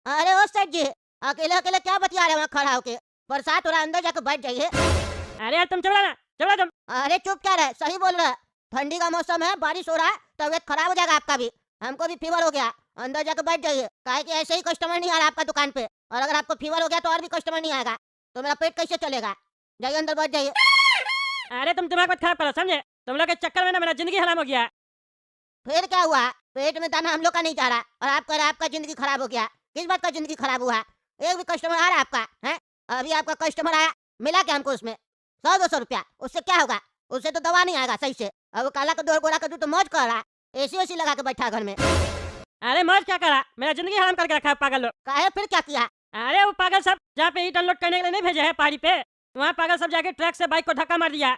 अरे ओ सेठ जी, अकेले अकेले क्या बतिया रहे हैं वहाँ खड़ा होके? बरसात हो रहा है, अंदर जाके बैठ जाइए। अरे यार तुम चलो ना, चलो तुम। अरे चुप क्या रहे, सही बोल रहा है। ठंडी का मौसम है, बारिश हो रहा है, तबीयत खराब हो जाएगा आपका भी। हमको भी फीवर हो गया, अंदर जाके बैठ जाइए। काहे कि ऐसे ही कस्टमर नहीं आ रहा आपका दुकान पे, और अगर आपको फीवर हो गया तो और भी कस्टमर नहीं आएगा, तो मेरा पेट कैसे चलेगा? जाइए अंदर बैठ जाइए। अरे तुम दिमाग मत खराब करो, समझे? तुम लोग के चक्कर में ना मेरा जिंदगी हराम हो गया है। फिर क्या हुआ? पेट में दाना हम लोग का नहीं जा रहा और आप कह रहे हैं आपका जिंदगी खराब हो गया। किस बात का जिंदगी खराब हुआ? एक भी कस्टमर आ रहा है आपका? हैं? अभी आपका कस्टमर आया, मिला क्या हमको उसमें? 100-200 रुपया, उससे क्या होगा? उससे तो दवा नहीं आएगा सही से। अब वो काला कद्दू और गोरा कद्दू तो मौज कर रहा है, एसी वेसी लगा के बैठा है घर में। अरे मौज क्या करा, मेरा जिंदगी हराम करके रखा है पागल लोग। काहे फिर क्या किया? अरे वो पागल सब जहाँ पे ईट अनलोड करने के लिए नहीं भेजे है पहाड़ी पे, वहाँ पागल सब जाके ट्रक से बाइक को धक्का मार दिया।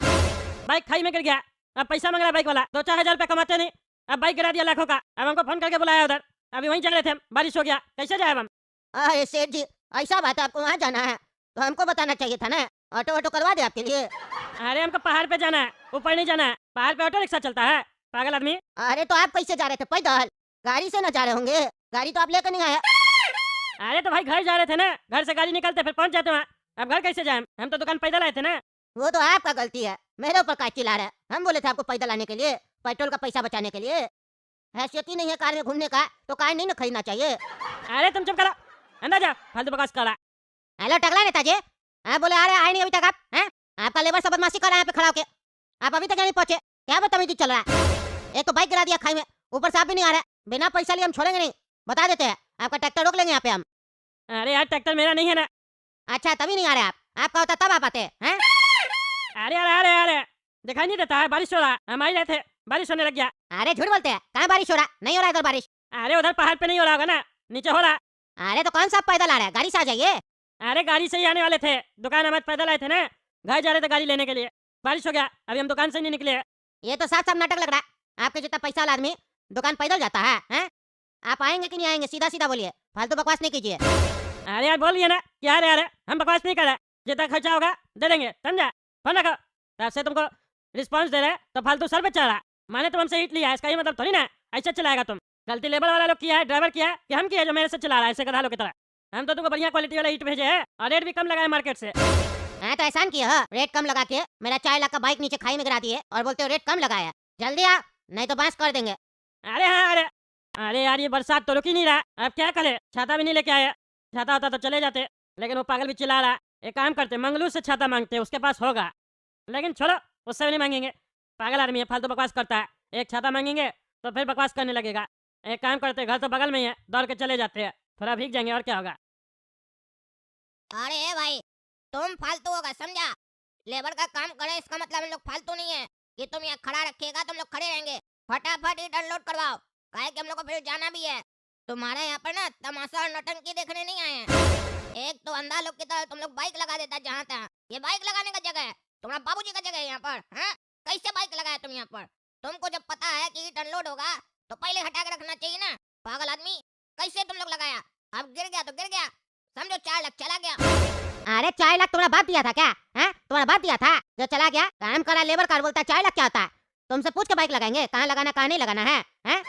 बाइक खाई में गिर गया। अब पैसा मांग रहा है बाइक वाला, 2-4 हजार रुपये कमाते नहीं। अब बाइक गिरा दिया लाखों का। अब हमको फोन करके बुलाया उधर, अभी वहीं चल रहे थे हम, बारिश हो गया, कैसे जाए अब हम? अरे सेठ जी, ऐसा बात है आपको वहाँ जाना है, तो हमको बताना चाहिए था ना। ऑटो ऑटो करवा दे आपके लिए। अरे हमको पहाड़ पे जाना है, ऊपर नहीं जाना है। पहाड़ पे ऑटो रिक्शा चलता है पागल आदमी। अरे तो आप कैसे जा रहे थे? पैदल? गाड़ी से न जा रहे होंगे? गाड़ी तो आप लेकर नहीं आए। अरे तो भाई घर जा रहे थे ना, घर से गाड़ी निकलते फिर पहुंच जाते वहाँ। अब घर कैसे जाए हम तो दुकान पैदल आए थे ना। वो तो आपका गलती है, मेरे ऊपर काहे चिल्ला रहे हैं? हम बोले थे आपको पैदल आने के लिए, पेट्रोल का पैसा बचाने के लिए। हैसियत ही नहीं है कार में घूमने का, तो कार नहीं ना खरीदना चाहिए। अरे तुम चुप करो, अंदर जाओ, फालतू बकवास कर रहा। हेलो टकला नेताजी, आप बोले आ रहे आए नहीं अभी तक आप? हैं? आपका लेबर सब बदमाशी कर रहा है यहाँ पे खड़ा होके, आप अभी तक नहीं पहुंचे। क्या बदतमीजी चल रहा है? एक तो बाइक गिरा दिया खाई में, ऊपर से आप भी नहीं आ रहे। बिना पैसा लिए हम छोड़ेंगे नहीं, बता देते हैं। आपका ट्रैक्टर रोक लेंगे यहाँ पे हम। अरे यार ट्रैक्टर मेरा नहीं है ना। अच्छा तभी नहीं आ रहे आप, आपका होता तब आप आते हैं। अरे अरे अरे अरे, दिखाई नहीं देता है, बारिश हो रहा है, हम आ ही रहे थे, बारिश होने लग गया। अरे झूठ बोलते हैं, कहाँ बारिश हो रहा? नहीं हो रहा इधर बारिश। अरे उधर पहाड़ पे नहीं हो रहा होगा ना, नीचे हो रहा। अरे तो कौन सा आप पैदल आ रहे हैं? गाड़ी से आ जाइए। अरे गाड़ी से ही आने वाले थे, दुकान हमारे पैदल आए थे ना, घर जा रहे थे गाड़ी लेने के लिए, बारिश हो गया, अभी हम दुकान से नहीं निकले। ये तो साफ साफ नाटक लग रहा है। आपके जितना पैसा वाला आदमी दुकान पैदल जाता है, हैं? आप आएंगे कि नहीं आएंगे? सीधा सीधा बोलिए, फालतू बकवास नहीं कीजिए। अरे यार बोलिए ना क्या रे, अरे हम बकवास नहीं कर रहे, जितना खर्चा होगा दे देंगे, समझा? फोन रखो, तब से तुमको रिस्पॉन्स दे रहे तो फालतू सर पे चढ़ रहा। माने तुम हमसे ईट लिया है, इसका ये मतलब थोड़ी ना ऐसे चलाएगा तुम। गलती लेबर वाला लोग किया है, ड्राइवर किया है कि हम किया जो मेरे से चला रहा है ऐसे गधा लोग की तरह। हम तो तुमको बढ़िया क्वालिटी वाला ईट भेजे है और रेट भी कम लगाए मार्केट से। हाँ तो एहसान किया है, रेट कम लगा के मेरा 4 लाख का बाइक नीचे खाई में गिरा दिए और बोलते हो रेट कम लगाया। जल्दी आ, नहीं तो बांस कर देंगे। अरे हाँ अरे, अरे यार ये बरसात तो रुक ही नहीं रहा, अब क्या करे, छाता भी नहीं लेके आया। छाता होता तो चले जाते, लेकिन वो पागल भी चिल्ला रहा। एक काम करते, मंगलू से छाता मांगते, उसके पास होगा। लेकिन छोड़ो, उससे भी नहीं मांगेंगे, पागल आदमी है, फालतू बकवास करता है। एक छाता मांगेंगे तो फिर बकवास करने लगेगा। एक काम करते, घर तो बगल में ही है, दौड़ के चले जाते हैं, थोड़ा भीग जाएंगे और क्या होगा। अरे भाई, तुम फालतू होगा समझा? लेबर का काम करे इसका मतलब हम लोग फालतू नहीं है कि तुम यहाँ खड़ा रखिएगा, तुम लोग खड़े रहेंगे। फटाफट ईट अनलोड करवाओ, काहे कि हम लोग को फिर जाना भी है। तुम्हारे यहाँ पर ना तमाशा और नौटंकी देखने नहीं आए हैं। एक तो अंधा लोग की तरह तुम लोग बाइक लगा देता जहाँ तहाँ। ये बाइक लगाने का जगह है, तुम्हारा बाबूजी का जगह है यहाँ पर, हैं? कैसे बाइक लगाया तुम यहाँ पर? तुमको जब पता है कि ईट अनलोड होगा तो पहले हटा के रखना चाहिए ना, पागल आदमी। कैसे तुम लोग लगाया? अब गिर गया तो गिर गया, समझो 4 लाख चला गया। अरे 4 लाख तुम्हारा बाप दिया था क्या? हैं? तुम्हारा बाप दिया था जो चला गया? काम करा लेबर कार बोलता है 4 लाख क्या होता है? तुमसे पूछ के बाइक लगाएंगे कहाँ लगाना कहाँ नहीं लगाना है? हैं?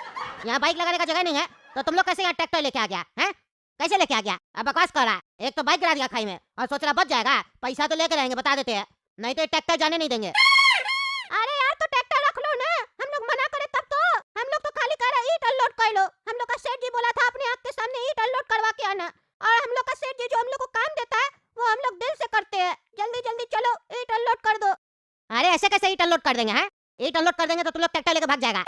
यहाँ बाइक लगाने का जगह नहीं है तो तुम लोग कैसे यहाँ ट्रैक्टर लेके आ गया? हैं? कैसे लेके आ गया? अब बकवास कर रहा है। एक तो बाइक गिरा दिया खाई में और सोच रहा बच जाएगा। पैसा तो लेके रहेंगे, बता देते हैं, नहीं तो ट्रैक्टर जाने नहीं देंगे। अरे यार तो ट्रैक्टर रख लो ना, हम लोग मना करे तब तो। हम लोग तो खाली कह रहे ईट अनलोड कर लो। हम लोग का सेठ जी बोला था अपने आँख के सामने ईट अनलोड करवा के आना, और हम लोग का सेठ जी जो हम लोग को काम देता है वो हम लोग दिल से करते हैं। जल्दी जल्दी चलो ईट अनलोड कर दो। अरे ऐसे कैसे ईट अनलोड कर देंगे? हैं? ईट अनलोड कर देंगे तो तुम लोग ट्रैक्टर लेकर भाग जाएगा।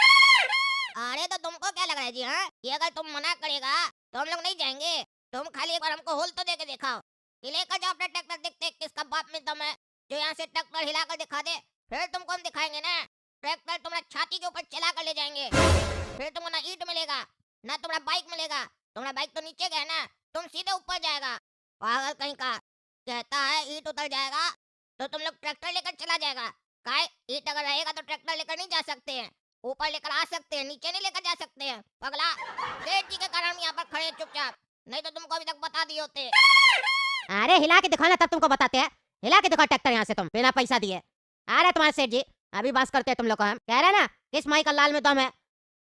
अरे तो तुमको क्या लग रहा है जी? हाँ, कि अगर तुम मना करेगा तो हम लोग नहीं जाएंगे? तुम खाली एक बार हमको होल तो देके दिखाओ कि लेकर जाओ अपना ट्रैक्टर, देखते हैं किसका बाप में दम है जो यहाँ से ट्रैक्टर हिलाकर दिखा दे। फिर तुमको हम दिखाएंगे ना, ट्रैक्टर तुम्हारा छाती के ऊपर चला कर ले जाएंगे। फिर तुमको ना ईट मिलेगा ना तुम्हारा बाइक मिलेगा। तुम्हारा बाइक तो नीचे गया ना, तुम सीधे ऊपर जाएगा। पागल कहीं का, कहता है ईट उतर जाएगा तो तुम लोग ट्रैक्टर लेकर चला जाएगा। काय ईट अगर रहेगा तो ट्रैक्टर लेकर नहीं जा सकते हैं, ऊपर लेकर आ सकते हैं, नीचे नहीं लेकर जा सकते हैं। पगला, सेठ जी के कारण हम यहाँ पर खड़े हैं चुपचाप, नहीं तो तुमको अभी तक बता दिए होते। अरे हिला के दिखाना तब तुमको बताते हैं। हिला के दिखाओ ट्रैक्टर यहाँ से तुम बिना पैसा दिए। आ रहे तुम्हारे सेठ जी, अभी बात करते हैं तुम लोग को। हम कह रहे हैं ना किस माई का लाल में दम है,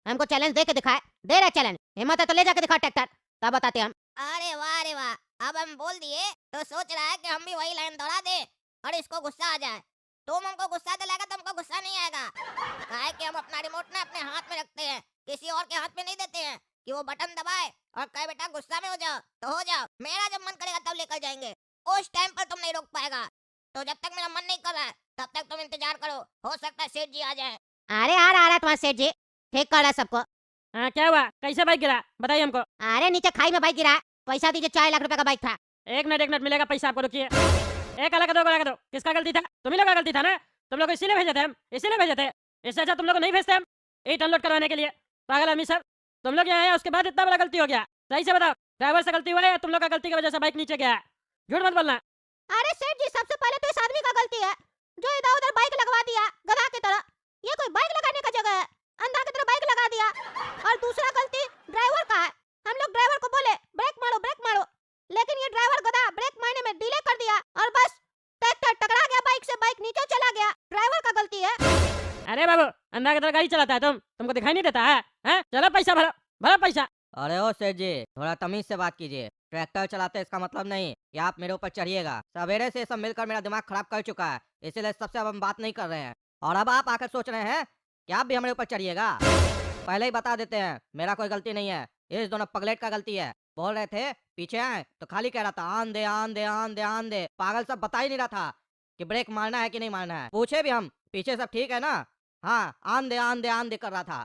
हमको चैलेंज दे के दिखाए। दे रहे चैलेंज, हिम्मत है तो ले जाके दिखाओ ट्रैक्टर, तब बताते हैं हम। अरे वाह रे वाह, अब हम बोल दिए तो सोच रहा है कि हम भी वही लाइन दोहरा दे और इसको गुस्सा आ जाए। तुम हमको गुस्सा दिलाएगा तो हमको गुस्सा नहीं आएगा। काहे कि हम अपना रिमोट ना अपने हाथ में रखते हैं, किसी और के हाथ में नहीं देते हैं कि वो बटन दबाए और कहे बेटा गुस्सा में हो जाओ तो हो जाओ, मेरा जब मन करेगा तब लेकर जाएंगे। उस टाइम पर तुम नहीं रोक पाएगा। तो जब तक मेरा मन नहीं कर रहा है तब तक तुम इंतजार करो, हो सकता है सेठ जी आ जाए। अरे आ रहा है तुम्हारा सेठ जी, ठीक कर रहा है सबको। हाँ क्या हुआ, कैसे बाइक गिरा बताइए हमको। अरे नीचे खाई में बाइक गिरा, पैसा दीजिए, 4 लाख रुपए का बाइक था। एक मिनट मिलेगा पैसा आपको, रुकिए। एक अलग दो अलग दो, किसका गलती था? तुम ही लोग का गलती था ना, तुम लोग इसीलिए भेजे थे हम, इसीलिए भेजे थे। इससे अच्छा तुम लोग को नहीं भेजते हम ये अनलोड करवाने के लिए। पागल आदमी सब, तुम लोग यहाँ आए उसके बाद इतना बड़ा गलती हो गया। सही से बताओ, ड्राइवर से गलती हुआ है या तुम लोग का गलती की वजह से बाइक नीचे गया है? झूठ मत बोलना। अरे सेठ जी, सबसे पहले तो इस आदमी का गलती है जो इधर उधर बाइक लगवा दिया गधा की तरह। ये कोई बाइक लगाने का जगह है, अंधा की तरह बाइक लगा दिया। और दूसरा गलती ड्राइवर का है। हम लोग ड्राइवर को बोले ब्रेक मारो, लेकिन ये ड्राइवर गधा ब्रेक मारने में डिले कर दिया और बस ट्रैक्टर टकरा गया बाइक से, बाइक नीचे चला गया। ड्राइवर का गलती है। अरे बाबू, अंधा की तरह गाड़ी चलाता है तुमको दिखाई नहीं देता है? हैं? चलो पैसा भरो, भरो पैसा। अरे ओ सेठ जी, थोड़ा तमीज से बात कीजिए। ट्रैक्टर चलाते इसका मतलब नहीं कि आप मेरे ऊपर चढ़िएगा। सवेरे से सब मिलकर मेरा दिमाग खराब कर चुका है, इसीलिए सबसे अब हम बात नहीं कर रहे हैं। और अब आप आकर सोच रहे हैं कि आप भी हमारे ऊपर चढ़िएगा। पहले ही बता देते हैं, मेरा कोई गलती नहीं है, इस दोनों पगलेट का गलती है। बोल रहे थे पीछे आए तो खाली कह रहा था आन दे आन दे आन दे आन दे। पागल सब बता ही नहीं रहा था कि ब्रेक मारना है कि नहीं मारना है। पूछे भी हम, पीछे सब ठीक है ना? हाँ, आन दे आन दे आन दे कर रहा था।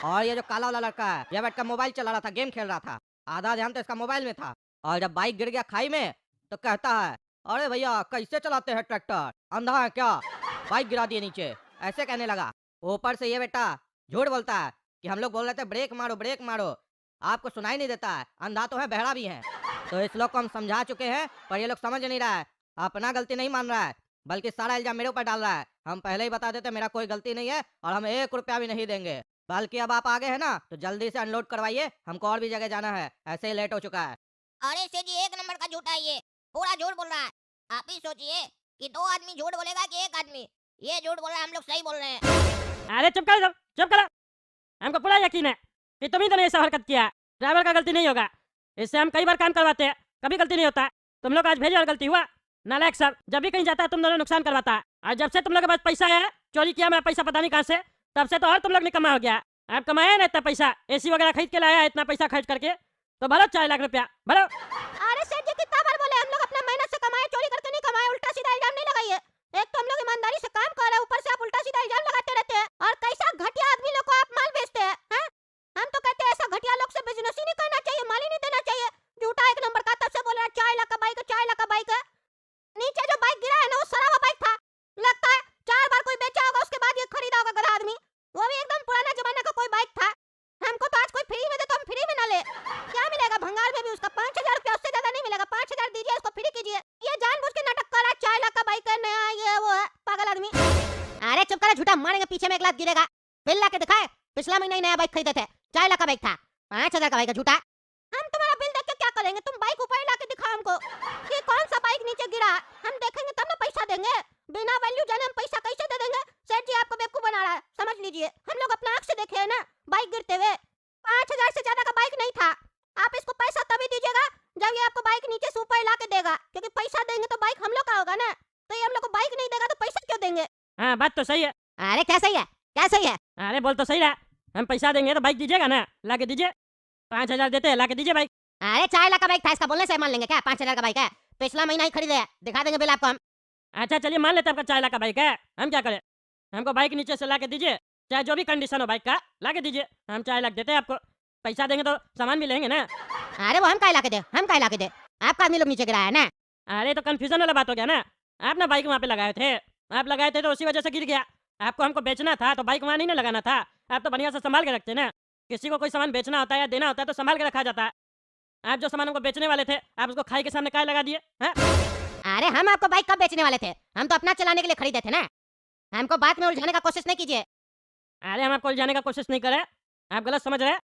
और ये जो काला वाला लड़का है, ये बैठ कर मोबाइल चला रहा था, गेम खेल रहा था। आधा ध्यान तो इसका मोबाइल में था। और जब बाइक गिर गया खाई में तो कहता है अरे भैया कैसे चलाते हैं ट्रैक्टर, अंधा है क्या, बाइक गिरा दिए नीचे, ऐसे कहने लगा। ऊपर से ये बेटा झूठ बोलता है कि हम लोग बोल रहे थे ब्रेक मारो ब्रेक मारो, आपको सुनाई नहीं देता है, अंधा तो है बहरा भी है। तो इस लोग को हम समझा चुके हैं पर ये लोग समझ नहीं रहा है, अपना गलती नहीं मान रहा है बल्कि सारा इल्जाम मेरे ऊपर डाल रहा है। हम पहले ही बता देते मेरा कोई गलती नहीं है और हम 1 रुपया भी नहीं देंगे। बल्कि अब आप आगे है ना तो जल्दी से अनलोड करवाइए, हमको और भी जगह जाना है, ऐसे ही लेट हो चुका है। अरे सेठ जी, 1 नंबर का झूठा है ये, पूरा झूठ बोल रहा है। आप ही सोचिए कि 2 आदमी झूठ बोलेगा कि 1 आदमी। ये झूठ बोल रहा है, हम लोग सही बोल रहे हैं। अरे चुप करो, चुप करो। हमको पूरा यकीन है कि तुम ही तो ने ऐसा हरकत किया है, ड्राइवर का गलती नहीं होगा। इससे हम कई बार काम करवाते हैं, कभी गलती नहीं होता। तुम लोग आज भेजे और गलती हुआ। नालायक सब, जब भी कहीं जाता है तुम दोनों नुकसान करवाता है। और जब से तुम लोग के पास पैसा आया है, चोरी किया मेरा पैसा पता नहीं कहाँ से, तब से तो और तुम लोग निकम्मा हो गया। आप कमाया ना इतना पैसा, एसी वगैरह खरीद के लाया है, इतना पैसा खर्च करके, तो भरो 4 लाख रुपया भरो। अरे सेठ जी, कितना बार बोले, हम लोग अपना मेहनत से कमाए, चोरी करके नहीं कमाए। उल्टा सीधा इल्जाम नहीं लगाइए। एक तो हम लोग ईमानदारी से काम कर रहे हैं, ऊपर से आप उल्टा सीधा इल्जाम लगाते रहते हैं। और कैसा घटिया आदमी लोग को आप माल बेचते हैं, हैं? हम तो कहते हैं ऐसा घटिया लोग से बिजनेस ही नहीं करना चाहिए, माल ही नहीं देना चाहिए। झूठा 1 नंबर का, तब से बोल रहा है 4 लाख का बाइक है, 4 लाख का बाइक है। नीचे जो बाइक गिरा है ना वो सरावा बाइक था, लगता है 4 बार कोई बेचा होगा उसके बाद ये खरीदा होगा गधा आदमी। वो भी एकदम पुराना जमाना का कोई बाइक था। हमको तो आज कोई फ्री में दे तो हम फ्री में ना ले। क्या मिलेगा भंगार में भी उसका 5,000 रुपया, उससे ज्यादा नहीं मिलेगा। 5,000 दीजिए, उसको फ्री कीजिए। ये जानबूझ के नाटक कर रहा है, 4 लाख का बाइक है नया, ये वो है, पागल आदमी। अरे चुप कर, झूठा मारेंगे पीछे में 1 लाख गिरेगा। बिल ला के दिखाए, पिछला महीना ही नया बाइक खरीदे थे, 4 लाख का बाइक था, 5,000 का बाइक है झूठा। हम तुम्हारा बिल देख के क्या करेंगे? तुम बाइक ऊपर ला के दिखाओ हमको कि कौन सा बाइक नीचे गिरा, हम देखेंगे तब ना पैसा देंगे। बिना वैल्यू जाने हम पैसा कैसे दे देंगे? सेठ जी आपको बेवकूफ बना रहा है, समझ लीजिए। हम लोग अपना आंख से देखे है ना बाइक गिरते हुए। 5,000 से ज्यादा का बाइक नहीं था। आप इसको पैसा तभी दीजिएगा जब ये आपको बाइक नीचे से ऊपर ला के देगा, क्योंकि पैसा देंगे तो बाइक हम लोग का होगा ना। तो ये हम लोग को बाइक नहीं देगा तो पैसा क्यों देंगे? हाँ बात तो सही है। अरे क्या सही है, क्या सही है? अरे बोल तो सही रहा, हम पैसा देंगे तो बाइक दीजिएगा ना, ला के दीजिए। 5,000 देते हैं, ला के दीजिए बाइक। अरे 4 लाख का बाइक था, इसका बोलने से मान लेंगे क्या? 5,000 का बाइक है, पिछला महीना ही खरीदे है, दिखा देंगे बिल आपको हम। अच्छा चलिए मान लेते हैं आपका 4 लाख का बाइक है, हम क्या करें? हमको बाइक नीचे से ला के दीजिए, चाहे जो भी कंडीशन हो बाइक का, ला के दीजिए। हम 4 लाख देते हैं आपको, पैसा देंगे तो सामान भी लेंगे ना। अरे वो हम काहे ला के दे, हम काहे ला के दे? आपका आदमी लोग नीचे गिराया है ना। अरे तो कंफ्यूजन वाला बात हो गया ना। आप ना बाइक वहाँ पे लगाए थे, आप लगाए थे तो उसी वजह से गिर गया। आपको हमको बेचना था तो बाइक वहाँ नहीं ना लगाना था। आप तो बढ़िया से संभाल के रखते ना। किसी को कोई सामान बेचना होता है या देना होता है तो संभाल के रखा जाता है। आप जो सामान हमको बेचने वाले थे, आप उसको खाई के सामने काहे लगा दिए हैं? अरे हम आपको बाइक कब बेचने वाले थे? हम तो अपना चलाने के लिए खरीदे थे ना। हमको बात में उलझाने का कोशिश नहीं कीजिए। अरे हम आपको उलझाने का कोशिश नहीं कर रहे, आप गलत समझ रहे हैं।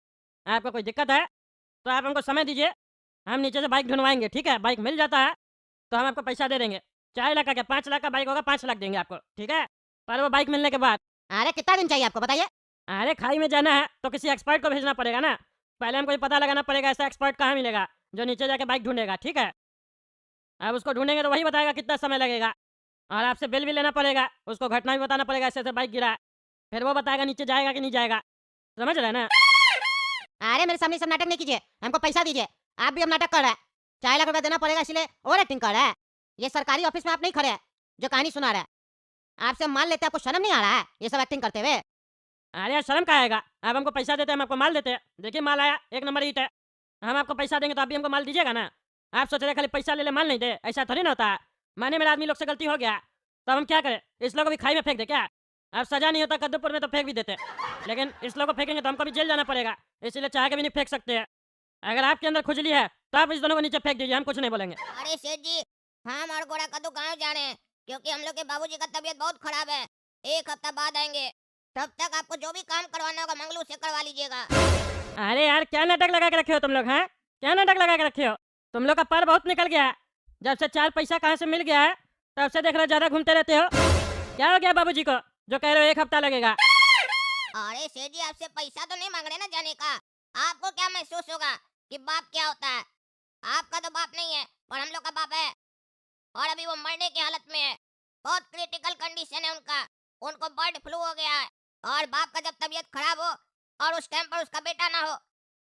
आपको कोई दिक्कत है तो आप हमको समय दीजिए, हम नीचे से बाइक ढूंढवाएंगे। ठीक है, बाइक मिल जाता है तो हम आपको पैसा दे देंगे। 4 लाख का क्या, 5 लाख का बाइक होगा, 5 लाख देंगे आपको, ठीक है? पर वो बाइक मिलने के बाद। अरे कितना दिन चाहिए आपको बताइए? अरे खाई में जाना है तो किसी एक्सपर्ट को भेजना पड़ेगा ना। पहले हमको ये पता लगाना पड़ेगा ऐसा एक्सपर्ट कहाँ मिलेगा जो नीचे जाके बाइक ढूंढेगा, ठीक है? अब उसको ढूंढेंगे तो वही बताएगा कितना समय लगेगा, और आपसे बिल भी लेना पड़ेगा, उसको घटना भी बताना पड़ेगा, ऐसे ऐसे बाइक गिरा है। फिर वो बताएगा नीचे जाएगा कि नहीं जाएगा, समझ रहे हैं ना? अरे मेरे सामने सब नाटक नहीं कीजिए, हमको पैसा दीजिए। आप भी अब नाटक कर रहे हैं, 4 लाख रुपया देना पड़ेगा, इसलिए ओवर एक्टिंग कर रहा है। ये सरकारी ऑफिस में आप नहीं खड़े हैं जो कहानी सुना रहा है। आपसे मान लेते हैं, आपको शर्म नहीं आ रहा है ये सब एक्टिंग करते हुए? अरे यार शर्म का आएगा? आप हमको पैसा देते हैं, हम आपको माल देते हैं। देखिए माल आया, 1 नंबर ईट है। हम आपको पैसा देंगे तो आप भी हमको माल दीजिएगा ना? आप सोच रहे खाली पैसा ले ले माल नहीं दे, ऐसा थोड़ी ना होता है। माने मेरे आदमी लोग से गलती हो गया तो हम क्या करें? इस लोग को भी खाई में फेंक दे क्या? अब सजा नहीं होता कद्दूपुर में तो फेंक भी देते, लेकिन इस लोग को फेंकेंगे तो हमको भी जेल जाना पड़ेगा, इसलिए चाह के भी नहीं फेंक सकते हैं। अगर आपके अंदर खुजली है तो आप इस दोनों को नीचे फेंक दीजिए, हम कुछ नहीं बोलेंगे। अरे सेठ जी, हम और गोरा कद्दू गाँव जा रहे हैं, क्योंकि हम लोग के बाबूजी का तबीयत बहुत खराब है। 1 हफ्ता बाद आएंगे, तब तक आपको जो भी काम करवाना होगा मंगलू से करवा लीजिएगा। अरे यार क्या नाटक लगा के रखे हो तुम लोग? हैं, क्या नाटक लगा के रखे हो? तुम लोग का पर बहुत निकल गया है। जब से 4 पैसा कहाँ से मिल गया है तब से देख रहे ज्यादा घूमते रहते हो। क्या हो गया बाबूजी को जो कह रहे हो 1 हफ्ता लगेगा? अरे सेठ जी, आपसे पैसा तो नहीं मांग रहे ना जाने का। आपको क्या महसूस होगा कि बाप क्या होता है? आपका तो बाप नहीं है, पर हम लोग का बाप है, और अभी वो मरने की हालत में है। बहुत क्रिटिकल कंडीशन है उनका, उनको बर्ड फ्लू हो गया है। और बाप का जब तबीयत खराब हो और उस टाइम पर उसका बेटा ना हो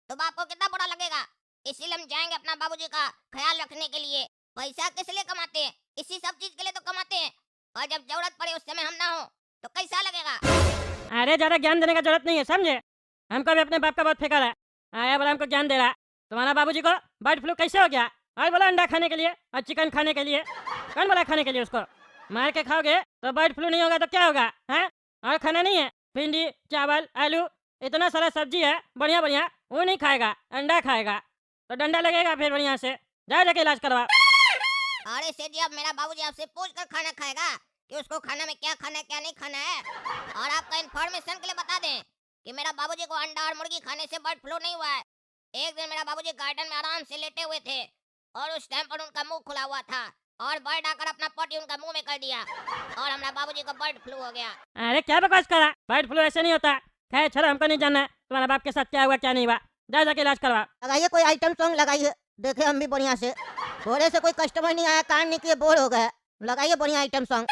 तो बाप को कितना बुरा लगेगा। इसीलिए हम जाएंगे अपना बाबूजी का ख्याल रखने के लिए। पैसा किस लिए कमाते हैं? इसी सब चीज के लिए तो कमाते हैं, और जब जरूरत पड़े उस समय हम ना हो तो कैसा लगेगा? अरे ज्यादा ज्ञान देने का जरूरत नहीं है, समझे? हमको भी अपने बाप का बहुत फिक्र है। आया बोला हमको ज्ञान दे रहा है। तुम्हारा बाबूजी को बर्ड फ्लू कैसे हो गया? और बोला अंडा खाने के लिए और चिकन खाने के लिए। कौन बोला खाने के लिए? उसको मार के खाओगे तो बर्ड फ्लू नहीं होगा तो क्या होगा? हैं? और खाना नहीं है? भिंडी, चावल, आलू, इतना सारा सब्जी है बढ़िया बढ़िया, वो नहीं खाएगा, अंडा खाएगा तो डंडा लगेगा फिर बढ़िया से। जा जाके इलाज करवा। अरे सेठ जी, अब मेरा बाबूजी आपसे पूछ कर खाना खाएगा कि उसको खाना में क्या खाना है क्या नहीं खाना है। और आपका इन्फॉर्मेशन के लिए बता दें कि मेरा बाबूजी को अंडा और मुर्गी खाने से बर्ड फ्लू नहीं हुआ है। एक दिन मेरा बाबूजी गार्डन में आराम से लेटे हुए थे, और उस टाइम पर उनका मुंह खुला हुआ था, और बर्ड आकर अपना पॉटी उनका मुंह में कर दिया, और हमारा बाबूजी को बर्ड फ्लू हो गया। अरे क्या बकवास करा? बर्ड फ्लू ऐसे नहीं होता। खैर छोड़ो, हमको नहीं जानना है तुम्हारा बाप के साथ क्या हुआ क्या नहीं हुआ। जा जाके इलाज करवा। लगाइए कोई आइटम सॉन्ग लगाइए, देखे हम भी बढ़िया से। थोड़े से कोई कस्टमर नहीं आया, कान नहीं किए, बोर हो गए। लगाइए बढ़िया आइटम सॉन्ग।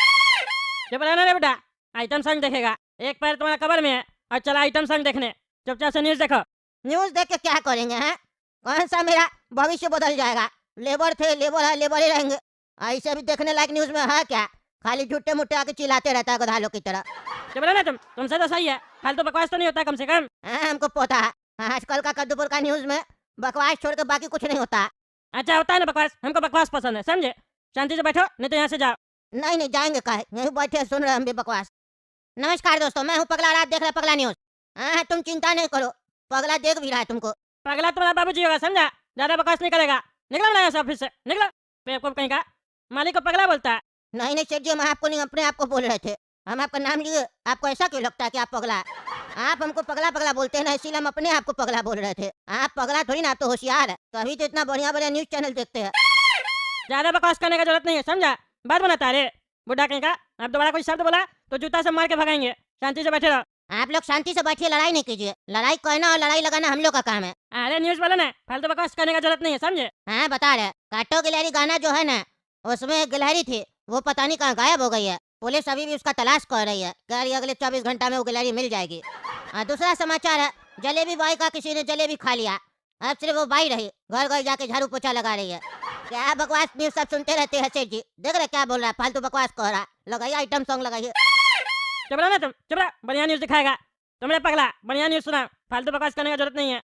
चुप रहना रे बेटा, आइटम सॉन्ग देखेगा। एक पैर तुम्हारा कबर में है और चला आइटम सॉन्ग देखने। चुपचाप से न्यूज देखो। न्यूज देख के क्या करेंगे? हैं, कौन सा मेरा भविष्य बदल जाएगा? लेबर थे, लेबर है, लेबर ही रहेंगे। ऐसे भी देखने लायक न्यूज में है क्या? खाली झूठे मुट्ठे आके चिल्लाते रहता है गधालों की तरह। चुप रहना तुमसे तो सही है, फालतू बकवास तो नहीं होता कम से कम। हमको पता है, आजकल का कद्दूपुर का न्यूज में बकवास छोड़ के बाकी कुछ नहीं होता। अच्छा होता है ना बकवास, हमको बकवास पसंद है, समझे? शांति से बैठो नहीं तो यहाँ से जाओ। नहीं नहीं जाएंगे, काहे यहीं बैठे सुन रहे हम भी बकवास। नमस्कार दोस्तों, मैं हूँ पगला, रात देख रहे पगला न्यूज। हाँ तुम चिंता नहीं करो, पगला देख भी रहा है तुमको। पगला तुम्हारा बाबूजी होगा, समझा? ज्यादा बकवास नहीं करेगा। निकलो ना यहाँ से ऑफिस से, निकलो। बेवकूफ कहीं का, मालिक को पगला बोलता है। नहीं नहीं सेठ जी, हम आपको नहीं अपने आप को बोल रहे थे। हम आपका नाम लिए, आपको ऐसा क्यों लगता है कि आप पगला है? आप हमको पगला पगला बोलते हैं ना, इसीलिए हम अपने आप को पगला बोल रहे थे। आप पगला थोड़ी ना, आप तो होशियार है, तभी तो इतना बढ़िया बढ़िया न्यूज चैनल देखते हैं। ज्यादा बकवास करने का जरूरत नहीं है, समझा? बात बनाता है रे बुढ़ा कहीं का। अब दोबारा कोई शब्द बोला तो जूता से मार के भगाएंगे। शांति से बैठे रहो। आप लोग शांति से बैठिए, लड़ाई नहीं कीजिए। लड़ाई कहना और लड़ाई लगाना हम लोग का काम है। अरे न्यूज बोलो ना, फालतू बकवास करने का जरूरत नहीं है, समझे? हाँ बता रहे, काटो गिलहरी गाना जो है ना, उसमें एक गिलहरी थी, वो पता नहीं कहाँ गायब हो गई है। पुलिस अभी भी उसका तलाश कर रही है, कह रही है अगले 24 घंटा में वो गिलहरी मिल जाएगी। दूसरा समाचार है, जलेबी बाई का किसी ने जलेबी खा लिया, अब सिर्फ वो बाई रही, घर घर जाके झाड़ू पोछा लगा रही है। क्या बकवास न्यूज सब सुनते रहते हैं सेठ जी? देख रहे क्या बोल रहा है, फालतू बकवास कह रहा है। लगाइए आइटम सॉन्ग लगाइए। चुप रहो ना तुम, चुप रहो, बढ़िया न्यूज दिखाएगा। तुमने पगला बढ़िया न्यूज सुना, फालतू बकवास करने का जरूरत नहीं है।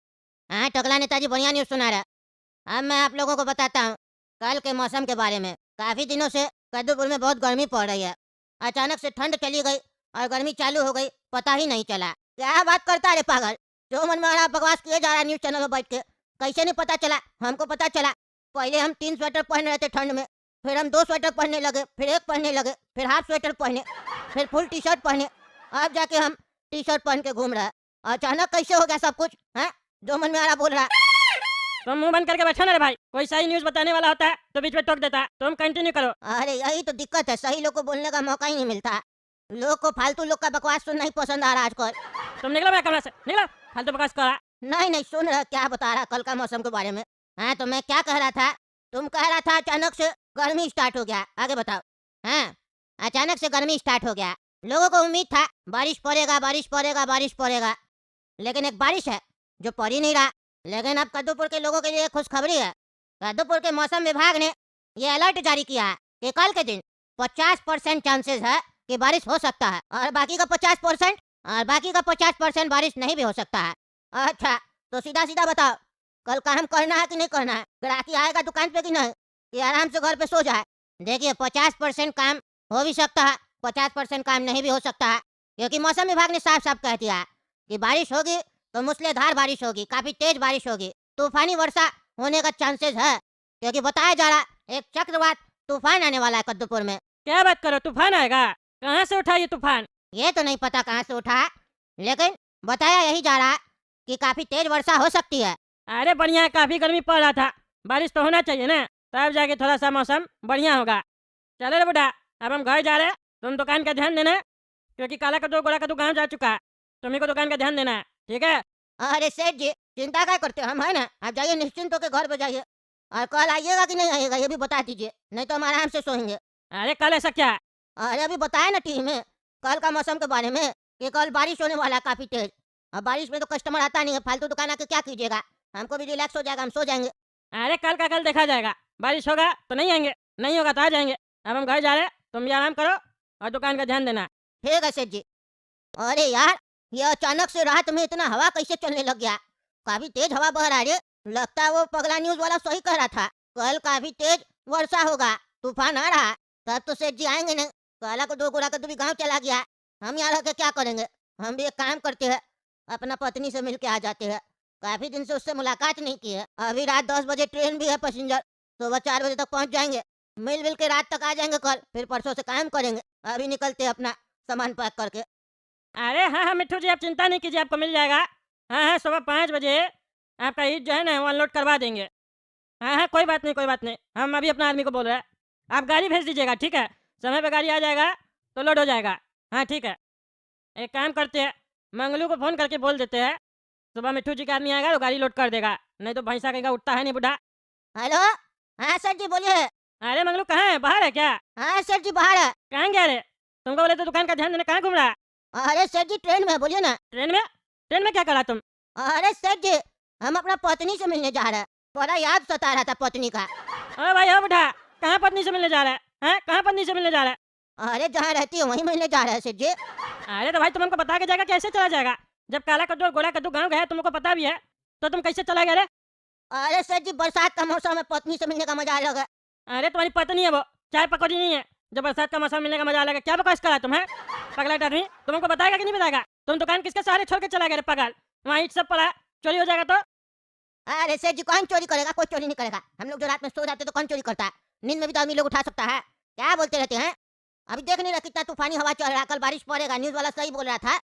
हाँ टकला नेताजी बढ़िया न्यूज सुना रहा है। अब मैं आप लोगों को बताता हूँ कल के मौसम के बारे में। काफी दिनों से कद्दूपुर में बहुत गर्मी पड़ रही है, अचानक से ठंड चली गई और गर्मी चालू हो गई, पता ही नहीं चला। क्या बात करता है रे पागल, जो मन में आ रहा बकवास किए जा रहा है न्यूज चैनल में बैठ के। कैसे नहीं पता चला? हमको पता चला। पहले हम 3 स्वेटर पहन रहे थे ठंड में, फिर हम 2 स्वेटर पहनने लगे, फिर 1 पहनने लगे, फिर हाफ स्वेटर पहने, फिर फुल टी शर्ट पहने, अब जाके हम टी शर्ट पहन के घूम रहे हैं। अचानक कैसे हो गया सब कुछ? है जो मन में आ रहा बोल रहा। तुम मुंह बंद करके बैठो ना रे भाई, कोई सही न्यूज बताने वाला होता है तो बीच में टोक देता है। तुम कंटिन्यू करो। अरे यही तो दिक्कत है, सही लोग को बोलने का मौका ही नहीं मिलता। लोग को फालतू लोग का बकवास सुनना ही पसंद आ रहा है आजकल। तुम निकलो मेरे कमरे से, निकलो, फालतू बकवास करा। नहीं नहीं सुन रहा क्या बता रहा कल का मौसम के बारे में। हाँ तो मैं क्या कह रहा था, तुम कह रहा था अचानक से गर्मी स्टार्ट हो गया, आगे बताओ। हाँ, अचानक से गर्मी स्टार्ट हो गया, लोगों को उम्मीद था बारिश पड़ेगा बारिश पड़ेगा बारिश पड़ेगा, लेकिन एक बारिश है जो पड़ ही नहीं रहा। लेकिन अब कद्दूपुर के लोगों के लिए खुशखबरी है, कद्दूपुर के मौसम विभाग ने ये अलर्ट जारी किया है कि कल के दिन 50% चांसेस है कि बारिश हो सकता है, और बाकी का 50% बारिश नहीं भी हो सकता है। अच्छा, तो सीधा सीधा बताओ, कल काम करना है कि नहीं करना है? ग्राहकी आएगा दुकान पे कि नहीं, कि आराम से घर पे सो जाए? देखिए 50% काम हो भी सकता है, 50% काम नहीं भी हो सकता है, क्योंकि मौसम विभाग ने साफ साफ कह दिया है कि बारिश होगी तो मूसलाधार बारिश होगी, काफी तेज बारिश होगी, तूफानी वर्षा होने का चांसेस है, क्योंकि बताया जा रहा है एक चक्रवात तूफान आने वाला है कद्दूपुर में। क्या बात करो, तूफान आएगा? कहाँ से उठा ये तूफान? ये तो नहीं पता कहाँ से उठा है, लेकिन बताया यही जा रहा है कि काफी तेज वर्षा हो सकती है। अरे बढ़िया है, काफी गर्मी पड़ रहा था, बारिश तो होना चाहिए ना, तब जाके थोड़ा सा मौसम बढ़िया होगा। चलो रे बुढ़ा, अब हम घर जा रहे हैं, तुम दुकान का ध्यान देना, क्योंकि काला कद्दू गोरा कद्दू गाँव जा चुका है, तुम्ही को दुकान का ध्यान देना है, ठीक है? अरे सेठ जी, चिंता क्या करते हो, हम है ना, आप जाइए निश्चिंत होकर घर पे जाइए, और कल आइएगा कि नहीं आइएगा ये भी बता दीजिए, नहीं तो हम आराम से सोएंगे। अरे कल ऐसा क्या है? अरे अभी बताया ना टीवी में कल का मौसम के बारे में कि कल बारिश होने वाला है काफी तेज। अब बारिश में तो कस्टमर आता नहीं है, फालतू दुकान आके क्या कीजिएगा, हमको भी रिलैक्स हो जाएगा, हम सो जाएंगे। अरे कल का कल देखा जाएगा, बारिश होगा तो नहीं आएंगे, नहीं होगा तो आ जाएंगे। अब हम घर जा रहे हैं, तुम भी आराम करो और दुकान का ध्यान देना। ठीक है सेठ जी। अरे यार, ये अचानक से रात में इतना हवा कैसे चलने लग गया, काफी तेज हवा बह रहा है रे। लगता है वो पगला न्यूज वाला सही कह रहा था, कल काफी तेज वर्षा होगा, तूफान आ रहा है। तब तो सेठ जी आएंगे नहीं, काला को दो गोरा का तो भी गाँव चला गया, हम यहाँ रह के क्या करेंगे? हम भी एक काम करते हैं, अपना पत्नी से मिल के आ जाते हैं, काफी दिन से उससे मुलाकात नहीं की है। अभी रात 10 बजे ट्रेन भी है पैसेंजर, सुबह 4 बजे तक पहुंच जाएंगे, मिल के रात तक आ जाएंगे कल, फिर परसों से काम करेंगे। अभी निकलते हैं अपना सामान पैक करके। अरे हाँ हाँ मिट्टू जी, आप चिंता नहीं कीजिए, आपको मिल जाएगा। हाँ हाँ, सुबह 5 बजे आपका ईद जो है ना वो अनलोड करवा देंगे। हाँ हाँ, कोई बात नहीं कोई बात नहीं, हम अभी अपना आदमी को बोल रहे हैं, आप गाड़ी भेज दीजिएगा, ठीक है? समय पे गाड़ी आ जाएगा तो लोड हो जाएगा। हाँ ठीक है, एक काम करते हैं, मंगलू को फ़ोन करके बोल देते हैं, सुबह मिट्टू जी का आदमी आएगा तो गाड़ी लोड कर देगा, नहीं तो भैंसा कहीं का उठता है नहीं बुढ़ा। हेलो, हाँ सर जी बोलिए। अरे मंगलू कहाँ है, बाहर है क्या? हाँ सर जी बाहर है। कहाँ गया रे? तुमको बोले तो दुकान का ध्यान देने, कहाँ घूम रहा है? अरे सर जी ट्रेन में है, बोलिए ना। ट्रेन में? ट्रेन में क्या करा तुम? अरे सर जी, हम अपना पत्नी से मिलने जा रहे हैं, बड़ा याद सता रहा था पत्नी का। अरे भाई, हो बुढ़ा, कहाँ पत्नी से मिलने जा रहा है? हैं, कहाँ पत्नी से मिलने जा रहा है? अरे जहाँ रहती है वहीं मिलने जा रहे हैं सर जी। अरे तो भाई तुम हमको बता के जाएगा, कैसे चला जाएगा? जब काला कद्दू और गोरा कद्दू गाँव गया तुमको पता भी है, तो तुम कैसे चला गया रे? अरे सर जी, बरसात का मौसम है, पत्नी से मिलने का मजा अलग है। अरे तुम्हारी पत्नी है वो, चाय पकौड़ी नहीं है जो बरसात का मौसम मिलने का मजा अलग है। क्या बकवास करा तुम, है पगला आदमी? तुमको बताएगा कि नहीं बताएगा? तुम दुकान किसके सहारे छोड़ के चला गया रे पागल? वहाँ ईट सब पड़ा है, चोरी हो जाएगा तो? अरे सर जी, कौन चोरी करेगा? कोई चोरी नहीं करेगा, हम लोग जो रात में सो जाते तो कौन चोरी करता है? नींद में भी तो आदमी लोग उठा सकता है, क्या बोलते रहते हैं? अभी देख नहीं रहा कितना तूफानी हवा चल रहा है, कल बारिश पड़ेगा, न्यूज वाला सही बोल रहा था।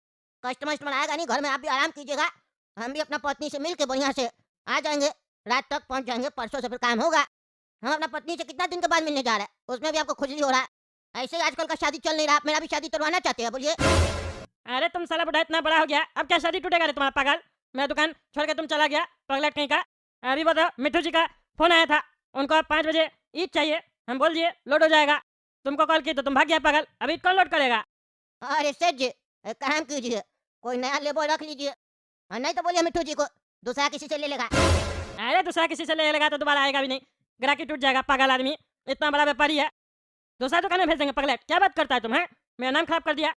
कस्टमर आएगा नहीं घर में, आप भी आराम कीजिएगा, हम भी अपना पत्नी से मिल के बढ़िया से आ जाएंगे, रात तक पहुंच जाएंगे, परसों से फिर काम होगा। हम अपना पत्नी से कितना दिन के बाद मिलने जा रहे हैं, उसमें भी आपको खुजली हो रहा है। ऐसे ही आजकल का शादी चल नहीं रहा, आप मेरा भी शादी करवाना चाहते हैं, बोलिए। अरे तुम साला बुढ़ा इतना बड़ा हो गया, अब क्या शादी टूटेगा रे तुम्हारा पागल? मेरा दुकान छोड़ के तुम चला गया, पगलेट कहीं का। अभी बताओ, मिट्टू जी का फोन आया था, उनको अब 5 बजे ईद चाहिए, हम बोल दिए लोड हो जाएगा, तुमको कॉल की तो तुम भाग गया पागल, अभी ईद कौन लोड करेगा? अरे सेठ जी, एक काम कीजिए, कोई नया लेबर रख लीजिए, और नहीं तो बोलिए मिट्टू जी को दूसरा किसी से ले लेगा। अरे दूसरा किसी से ले लेगा तो दोबारा आएगा भी नहीं, ग्राहकी टूट जाएगा पागल आदमी, इतना बड़ा व्यापारी है, दूसरा दुकान में भेज देंगे पगलेट। क्या बात करता है तुम, है मेरा नाम खराब कर दिया।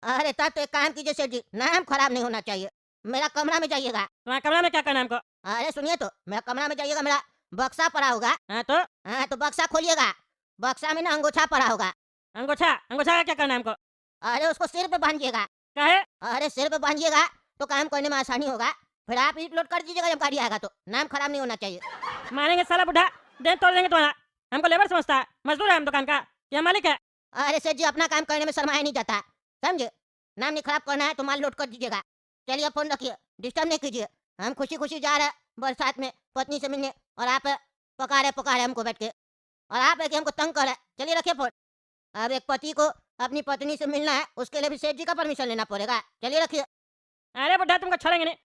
अरे तब तो एक काम कीजिए सेठ जी, नाम खराब नहीं होना चाहिए, मेरा कमरा में जाइएगा। तुम्हारा कमरा में क्या करना है हमको? अरे सुनिए तो, मेरा कमरा में जाइएगा, मेरा बक्सा पड़ा होगा। हाँ तो हाँ तो बक्सा खोलिएगा, बक्सा में ना अंगूठा पड़ा होगा। अंगूठा, अंगूठा का क्या करना है हमको? अरे उसको सिर पे बांधिएगा। काहे? अरे सिर पे बांधिएगा तो काम करने में आसानी होगा, फिर आप ईट लोड कर दीजिएगा जब गाड़ी आएगा तो, नाम खराब नहीं होना चाहिए। मारेंगे साला बुढ़ा, दे तोड़ देंगे तुम्हारा। हमको लेबर समझता है, मजदूर है हम दुकान का, क्या मालिक है? अरे सेठ जी, अपना काम करने में शर्माया नहीं जाता, समझे? नाम नहीं खराब करना है तो माल लोड कर दीजिएगा। चलिए फोन रखिए, डिस्टर्ब नहीं कीजिए, हम खुशी खुशी जा रहे हैं बरसात में पत्नी से मिलने, और आप पकारे हमको बैठ के, और आप है कि हमको तंग कर रहे हैं। चलिए रखिए फोन। अब एक पति को अपनी पत्नी से मिलना है, उसके लिए भी सेठ जी का परमिशन लेना पड़ेगा। चलिए रखिए। अरे बुढ़ा तुमको छोड़ेंगे नहीं,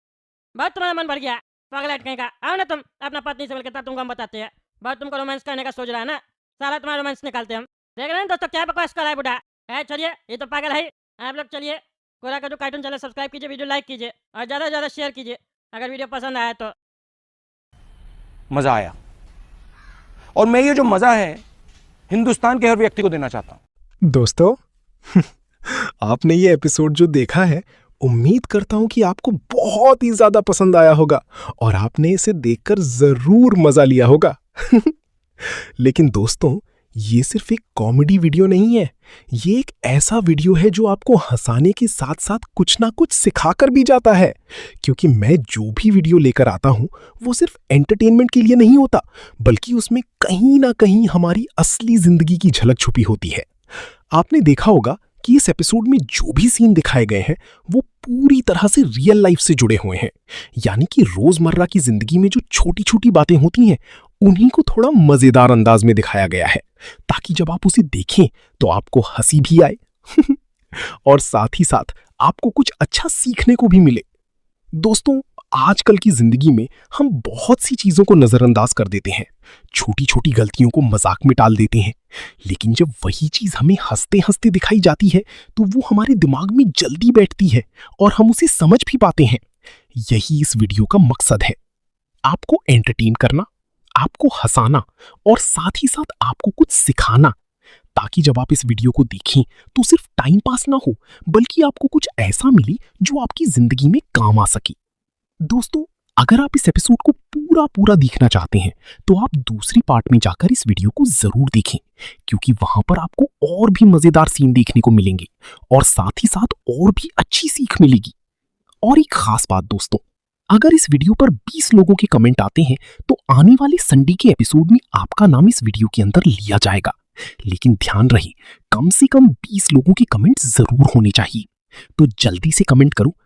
बहुत तुम्हारा मन भर गया, पगलेट कहीं का। आओ ना तुम अपना पत्नी से मिलकर तब तुमको हम बताते हैं। बहुत तुमको रोमांस करने का सोच रहा है ना, सारा तुम्हारा रोमांस निकालते हम। देख रहे हैं दोस्तों क्या बकवास कर रहा है बुढ़ा। है चलिए, ये तो पागल है ही। आप लोग चलिए कोरा का जो कार्टून चैनल सब्सक्राइब कीजिए, वीडियो लाइक कीजिए और ज़्यादा से ज़्यादा शेयर कीजिए अगर वीडियो पसंद आया तो। मजा आया, और मैं ये जो मजा है हिंदुस्तान के हर व्यक्ति को देना चाहता हूं। दोस्तों आपने ये एपिसोड जो देखा है, उम्मीद करता हूं कि आपको बहुत ही ज्यादा पसंद आया होगा और आपने इसे देखकर जरूर मजा लिया होगा। लेकिन दोस्तों, ये सिर्फ एक कॉमेडी वीडियो नहीं है, ये एक ऐसा वीडियो है जो आपको हंसाने के साथ साथ कुछ ना कुछ सिखाकर भी जाता है। क्योंकि मैं जो भी वीडियो लेकर आता हूं वो सिर्फ एंटरटेनमेंट के लिए नहीं होता, बल्कि उसमें कहीं ना कहीं हमारी असली जिंदगी की झलक छुपी होती है। आपने देखा होगा कि इस एपिसोड में जो भी सीन दिखाए गए हैं वो पूरी तरह से रियल लाइफ से जुड़े हुए हैं। यानी कि रोजमर्रा की जिंदगी में जो छोटी छोटी बातें होती हैं उन्हीं को थोड़ा मजेदार अंदाज में दिखाया गया है, ताकि जब आप उसे देखें तो आपको हंसी भी आए और साथ ही साथ आपको कुछ अच्छा सीखने को भी मिले। दोस्तों, आजकल की जिंदगी में हम बहुत सी चीजों को नजरअंदाज कर देते हैं, छोटी छोटी गलतियों को मजाक में टाल देते हैं, लेकिन जब वही चीज हमें हंसते हंसते दिखाई जाती है तो वो हमारे दिमाग में जल्दी बैठती है और हम उसे समझ भी पाते हैं। यही इस वीडियो का मकसद है, आपको एंटरटेन करना, आपको हंसाना और साथ ही साथ आपको कुछ सिखाना, ताकि जब आप इस वीडियो को देखें तो सिर्फ टाइम पास ना हो, बल्कि आपको कुछ ऐसा मिले जो आपकी जिंदगी में काम आ सके। दोस्तों, अगर आप इस एपिसोड को पूरा देखना चाहते हैं तो आप दूसरी पार्ट में जाकर इस वीडियो को जरूर देखें, क्योंकि वहां पर आपको और भी मजेदार सीन देखने को मिलेंगे और साथ ही साथ और भी अच्छी सीख मिलेगी। और एक खास बात दोस्तों, अगर इस वीडियो पर 20 लोगों के कमेंट आते हैं तो आने वाले संडे के एपिसोड में आपका नाम इस वीडियो के अंदर लिया जाएगा। लेकिन ध्यान रहे, कम से कम 20 लोगों के कमेंट जरूर होने चाहिए। तो जल्दी से कमेंट करो